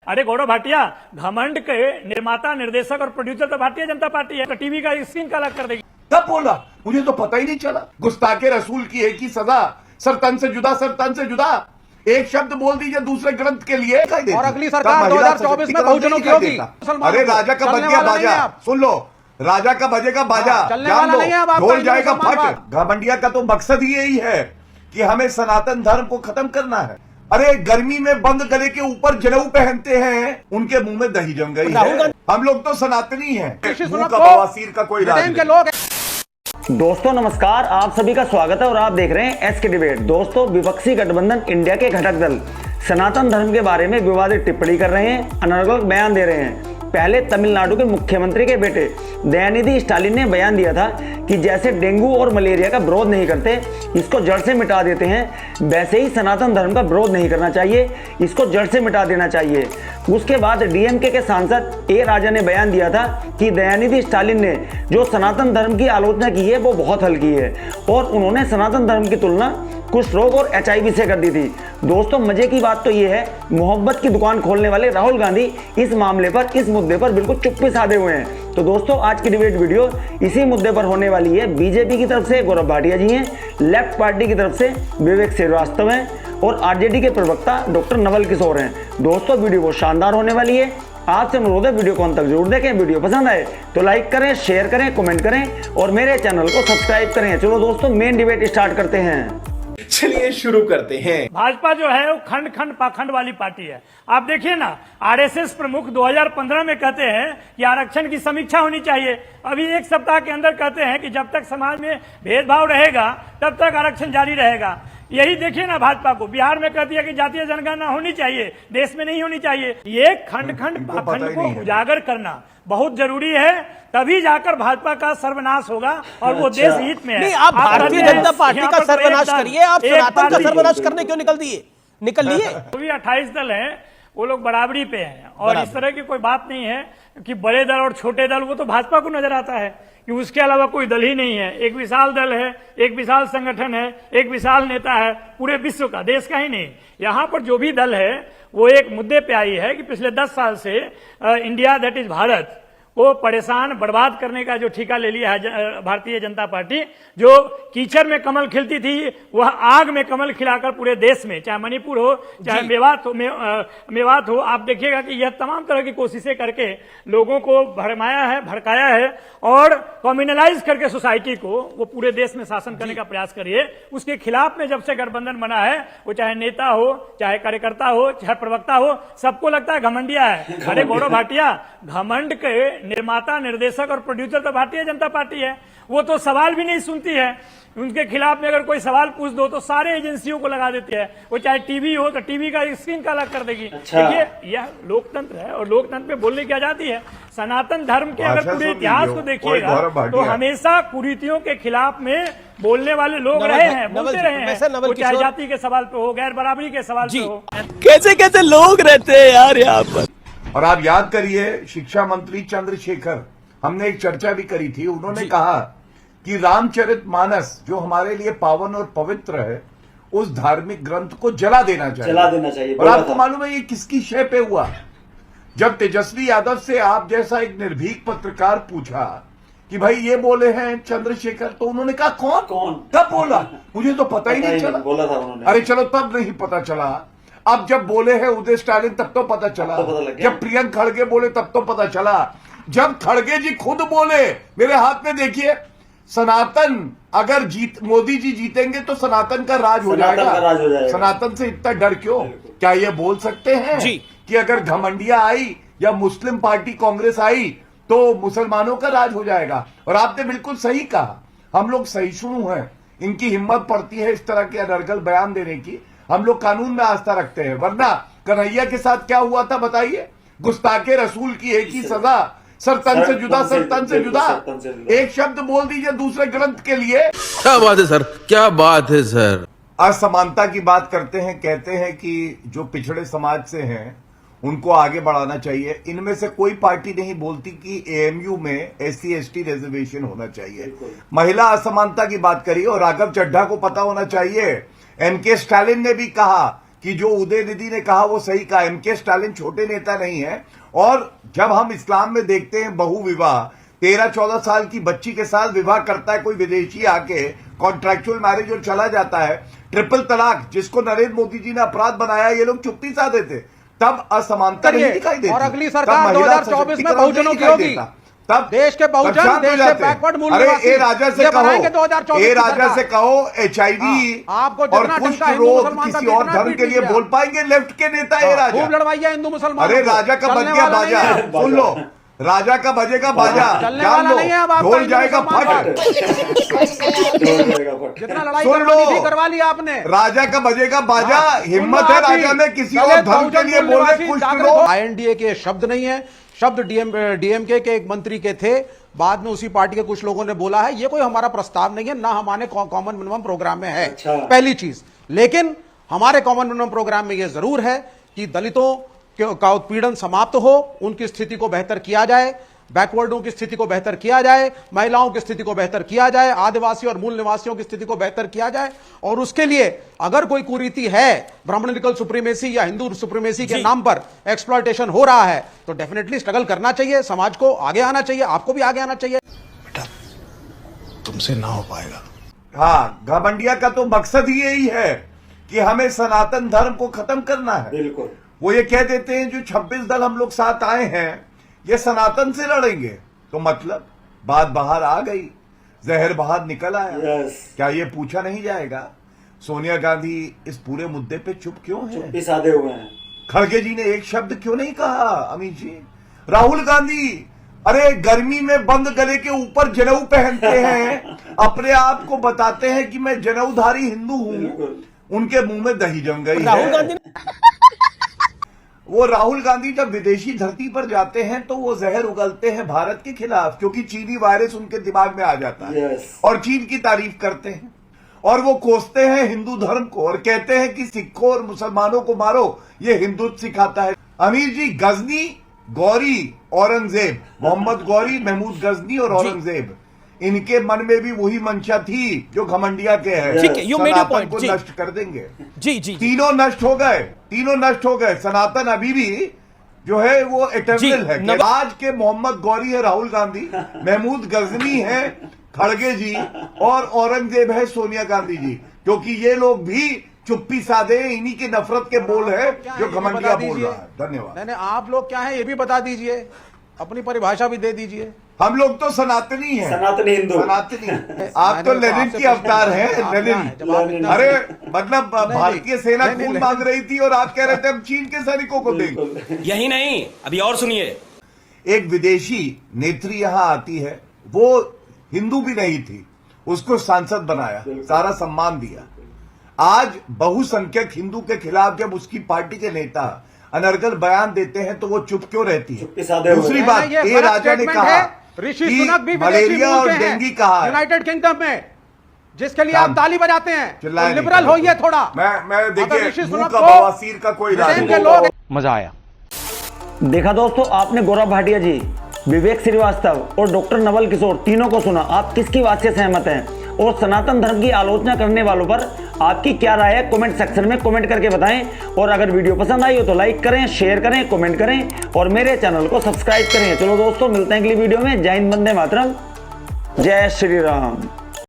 अरे गौरव भाटिया, घमंड के निर्माता, निर्देशक और प्रोड्यूसर तो भारतीय जनता पार्टी है। तो टीवी का स्क्रीन का अलग कर देगी। कब बोला? मुझे तो पता ही नहीं चला। गुस्ताखे रसूल की एक ही सजा, सर तन से जुदा, सर तन से जुदा। एक शब्द बोल दीजिए दूसरे ग्रंथ के लिए और अगली सरकार 2024 में बहुजनों की होगी। अरे राजा का बज गया बाजा, सुन लो, राजा का बजेगा बाजा, जान लो, ढोल जाएगा फट। घमंडिया का तो मकसद ही यही है कि हमें सनातन धर्म को खत्म करना है। अरे गर्मी में बंद गले के ऊपर जनेऊ पहनते हैं, उनके मुंह में दही जम गई है। हम लोग तो सनातनी हैं, मुंह का बवासीर का कोई इलाज नहीं। दोस्तों नमस्कार, आप सभी का स्वागत है और आप देख रहे हैं एसके डिबेट। दोस्तों, विपक्षी गठबंधन इंडिया के घटक दल सनातन धर्म के बारे में विवादित टिप्पणी कर रहे हैं, अनर्गल बयान दे रहे हैं। पहले तमिलनाडु के मुख्यमंत्री के बेटे दयानिधि स्टालिन ने बयान दिया था कि जैसे डेंगू और मलेरिया का विरोध नहीं करते, इसको जड़ से मिटा देते हैं, वैसे ही सनातन धर्म का विरोध नहीं करना चाहिए, इसको जड़ से मिटा देना चाहिए। उसके बाद डीएमके के सांसद ए राजा ने बयान दिया था कि दयानिधि स्टालिन ने जो सनातन धर्म की आलोचना की है वो बहुत हल्की है और उन्होंने सनातन धर्म की तुलना कुष्ठ रोग और HIV से कर दी थी। दोस्तों, मजे की बात तो ये है, मोहब्बत की दुकान खोलने वाले राहुल गांधी इस मामले पर, इस मुद्दे पर बिल्कुल चुप्पी साधे हुए हैं। तो दोस्तों, आज की डिबेट वीडियो इसी मुद्दे पर होने वाली है। बीजेपी की तरफ से गौरव भाटिया जी हैं, लेफ्ट पार्टी की तरफ से विवेक श्रीवास्तव हैं और आरजेडी के प्रवक्ता डॉक्टर नवल किशोर हैं। दोस्तों, वीडियो बहुत शानदार होने वाली है। आपसे अनुरोध है वीडियो को अंत तक जरूर देखें। वीडियो पसंद आए तो लाइक करें, शेयर करें, कमेंट करें और मेरे चैनल को सब्सक्राइब करें। चलो दोस्तों, मेन डिबेट स्टार्ट करते हैं। चलिए शुरू करते हैं। भाजपा जो है वो खंड खंड पाखंड वाली पार्टी है। आप देखिए ना, आरएसएस प्रमुख 2015 में कहते हैं कि आरक्षण की समीक्षा होनी चाहिए। अभी एक सप्ताह के अंदर कहते हैं कि जब तक समाज में भेदभाव रहेगा तब तक आरक्षण जारी रहेगा। यही देखिए ना, भाजपा को बिहार में कहती है कि जातीय जनगणना होनी चाहिए, देश में नहीं होनी चाहिए। ये खंड खंड पाखंड को उजागर करना बहुत जरूरी है, तभी जाकर भाजपा का सर्वनाश होगा और वो देश हित में है। नहीं, आप भारतीय जनता पार्टी का सर्वनाश करिए, आप सनातन का सर्वनाश करने क्यों निकल लिए? तो भी 28 दल हैं, वो लोग बराबरी पे हैं और इस तरह की कोई बात नहीं है कि बड़े दल और छोटे दल, वो तो भाजपा को नजर आता है कि उसके अलावा कोई दल ही नहीं है। एक विशाल दल है, एक विशाल संगठन है, एक विशाल नेता है पूरे विश्व का, देश का ही नहीं। यहाँ पर जो भी दल है वो एक मुद्दे पे आई है कि पिछले 10 साल से इंडिया दैट इज भारत को परेशान बर्बाद करने का जो ठेका ले लिया है भारतीय जनता पार्टी। जो कीचड़ में कमल खिलती थी वह आग में कमल खिलाकर पूरे देश में, चाहे मणिपुर हो, चाहे मेवात हो, आप देखिएगा कि यह तमाम तरह की कोशिशें करके लोगों को भरमाया है, भड़काया है और कम्युनलाइज करके सोसाइटी को वो पूरे देश में शासन करने का प्रयास करिए। उसके खिलाफ में जब से गठबंधन बना है, वो चाहे नेता हो, चाहे कार्यकर्ता हो, चाहे प्रवक्ता हो, सबको लगता है घमंडिया है। अरे गौरव भाटिया, घमंड के निर्माता, निर्देशक और प्रोड्यूसर तो भारतीय जनता पार्टी है। वो तो सवाल भी नहीं सुनती है। उनके खिलाफ में अगर कोई सवाल पूछ दो तो सारे एजेंसियों को लगा देती है। वो चाहे टीवी हो तो टीवी का स्क्रीन का अलग कर देगी। देखिए, यह लोकतंत्र है और लोकतंत्र में बोलने की आजादी है। सनातन धर्म के अगर पूरे इतिहास को देखिएगा तो हमेशा कुरीतियों के खिलाफ में बोलने वाले लोग रहे हैं, बोलते रहे हैं। वो चाहे जाति के सवाल पे हो, गैर बराबरी के सवाल पे हो। कैसे कैसे लोग रहते हैं यार यहाँ पर। और आप याद करिए, शिक्षा मंत्री चंद्रशेखर, हमने एक चर्चा भी करी थी, उन्होंने कहा कि रामचरितमानस जो हमारे लिए पावन और पवित्र है, उस धार्मिक ग्रंथ को जला देना चाहिए। और आपको मालूम है ये किसकी शय पे हुआ? जब तेजस्वी यादव से आप जैसा एक निर्भीक पत्रकार पूछा कि भाई ये बोले हैं चंद्रशेखर, तो उन्होंने कहा कौन कब बोला? मुझे तो पता ही नहीं चला। बोला था उन्होंने। अरे चलो, तब नहीं पता चला। अब जब बोले हैं उदय स्टालिन तब तो पता चला। जब प्रियंक खड़गे बोले तब तो पता चला। जब खड़गे जी खुद बोले, मेरे हाथ में देखिए, सनातन अगर मोदी जी जीतेंगे तो सनातन का राज हो जाएगा। सनातन से इतना डर क्यों? क्या ये बोल सकते हैं कि अगर घमंडिया आई या मुस्लिम पार्टी कांग्रेस आई तो मुसलमानों का राज हो जाएगा? और आपने बिल्कुल सही कहा, हम लोग सहिष्णु हैं, इनकी हिम्मत पड़ती है इस तरह के अनर्गल बयान देने की। हम लोग कानून में आस्था रखते हैं, वरना कन्हैया के साथ क्या हुआ था बताइए? गुस्ताखे रसूल की एक ही सजा, सर तन से जुदा, सर तन से जुदा। एक शब्द बोल दीजिए दूसरे ग्रंथ के लिए। क्या बात है सर, क्या बात है सर। असमानता की बात करते हैं, कहते हैं कि जो पिछड़े समाज से हैं उनको आगे बढ़ाना चाहिए। इनमें से कोई पार्टी नहीं बोलती कि एएमयू में SC ST रिजर्वेशन होना चाहिए। महिला असमानता की बात करी और राघव चड्ढा को पता होना चाहिए। MK स्टालिन ने भी कहा कि जो उदयनिधि ने कहा वो सही कहा। एमके स्टालिन छोटे नेता नहीं है। और जब हम इस्लाम में देखते हैं बहु विवाह, 13-14 साल की बच्ची के साथ विवाह करता है कोई विदेशी आके, कॉन्ट्रैक्चुअल मैरिज और चला जाता है, ट्रिपल तलाक जिसको नरेंद्र मोदी जी ने अपराध बनाया, ये लोग चुप्पी साधे थे, तब असमानता नहीं दिखाई देती। और अगली सरकार 2024 में बहुजनों की होगी, तब देश के बहुजन, देश के बैकवर्ड मूल निवासी ए राजा से ये कहो, बनाएंगे 2024 ए की राजा सरकार। से कहो HIV आपको और जितना कुष्ठ टिमका हिंदू रोग मुसलमान का किसी और जितना धर्म भी के लिए ठीक है। बोल पाएंगे लेफ्ट के नेता ए राजा। खूब लड़वाइया हिंदू मुसलमान। अरे राजा का बज गया बाजा, सुन लो, राजा का बजेगा बाजा, चलने जान वाला लो, नहीं है अब आपका ढोल हिंदू जाएगा मुसलमान फट। जितना लड़ाई सुन करवानी लो, थी करवा लिया आपने। राजा का बजेगा बाजा, हाँ, हिम्मत है राजा में किसी और धर्म के लिए बोले कुछ लोग। INDA के शब्द नहीं है, शब्द डीएमके के एक मंत्री के थे, बाद में उसी पार्टी के कुछ लोगों ने बोला है। ये कोई हमारा प्रस्ताव नहीं है, ना हमारे कॉमन मिनिमम प्रोग्राम में है। पहली चीज, लेकिन हमारे कॉमन मिनिमम प्रोग्राम में यह जरूर है कि दलितों का उत्पीड़न समाप्त हो, उनकी स्थिति को बेहतर किया जाए, बैकवर्डों की स्थिति को बेहतर किया जाए, महिलाओं की स्थिति को बेहतर किया जाए, आदिवासी और मूल निवासियों की स्थिति को बेहतर किया जाए। और उसके लिए अगर कोई कुरीति है, ब्राह्मणिकल सुप्रीमेसी या हिंदू सुप्रीमेसी के नाम पर एक्सप्लॉयटेशन हो रहा है, तो डेफिनेटली स्ट्रगल करना चाहिए, समाज को आगे आना चाहिए, आपको भी आगे आना चाहिए। बेटा तुमसे ना हो पाएगा। हाँ, घमंडिया का तो मकसद ही यही है कि हमें सनातन धर्म को खत्म करना है। बिल्कुल। वो ये कह देते हैं जो 26 दल हम लोग साथ आए हैं ये सनातन से लड़ेंगे, तो मतलब बात बाहर आ गई, जहर बाहर निकल आया। क्या ये पूछा नहीं जाएगा सोनिया गांधी इस पूरे मुद्दे पे चुप क्यों है? चुप्पी साधे हुए हैं। खड़गे जी ने एक शब्द क्यों नहीं कहा? अमित जी, राहुल गांधी, अरे गर्मी में बंद गले के ऊपर जनेऊ पहनते हैं, अपने आप को बताते हैं कि मैं जनेऊधारी हिंदू हूं, उनके मुंह में दही जम गई है। वो राहुल गांधी जब विदेशी धरती पर जाते हैं तो वो जहर उगलते हैं भारत के खिलाफ, क्योंकि चीनी वायरस उनके दिमाग में आ जाता है। और चीन की तारीफ करते हैं और वो कोसते हैं हिंदू धर्म को और कहते हैं कि सिखों और मुसलमानों को मारो, ये हिंदुत्व सिखाता है। अमीर जी, गजनी, गौरी, औरंगजेब, मोहम्मद गौरी, महमूद गजनी और औरंगजेब, इनके मन में भी वही मंशा थी जो घमंडिया के है। ठीक है, you made your Sanatan point, को जी। नष्ट कर देंगे। जी जी तीनों नष्ट हो गए, तीनों नष्ट हो गए। सनातन अभी भी जो है वो इटर्नल है। आज के मोहम्मद गौरी है राहुल गांधी, महमूद गजनी है खड़गे जी, और औरंगजेब है सोनिया गांधी जी, क्योंकि ये लोग भी चुप्पी साधे, इन्हीं की नफरत के बोल है जो घमंडिया बोल रहा है। धन्यवाद। नहीं, आप लोग क्या है ये भी बता दीजिए, अपनी परिभाषा भी दे दीजिए। हम लोग तो सनातनी हैं, सनातनी हिंदू। सनातनी। आप तो लेनिन की अवतार हैं, लेनिन। अरे मतलब भारतीय सेना खून मांग रही थी और आप कह रहे थे हम चीन के सैनिकों को देंगे। यही नहीं, अभी और सुनिए। एक विदेशी नेत्री यहां आती है, वो हिंदू भी नहीं थी, उसको सांसद बनाया, सारा सम्मान दिया। आज बहुसंख्यक हिंदू के खिलाफ जब उसकी पार्टी के नेता अनर्गल बयान देते हैं तो वो चुप क्यों रहती है? दूसरी बात, ए राजा ने कहा ऋषि कि सुनक भी मलेरिया और डेंगू कहा यूनाइटेड किंगडम में, जिसके लिए आप ताली बजाते हैं, चिल्लाए तो नहीं लिबरल करो। होइए थोड़ा। मैं देखिए, ऋषि मुंह सुनक का को बवासीर का कोई इलाज ब्रिटेन के नहीं। लोग मजा आया। देखा दोस्तों, आपने गौरव भाटिया जी, विवेक श्रीवास्तव और डॉक्टर नवल किशोर तीनों को सुना। आप किसकी बात से सहमत हैं और सनातन धर्म की आलोचना करने वालों पर आपकी क्या राय है? कमेंट सेक्शन में कमेंट करके बताएं। और अगर वीडियो पसंद आई हो तो लाइक करें, शेयर करें, कमेंट करें और मेरे चैनल को सब्सक्राइब करें। चलो दोस्तों, मिलते हैं अगली वीडियो में। जय हिंद, वंदे मातरम, जय श्री राम।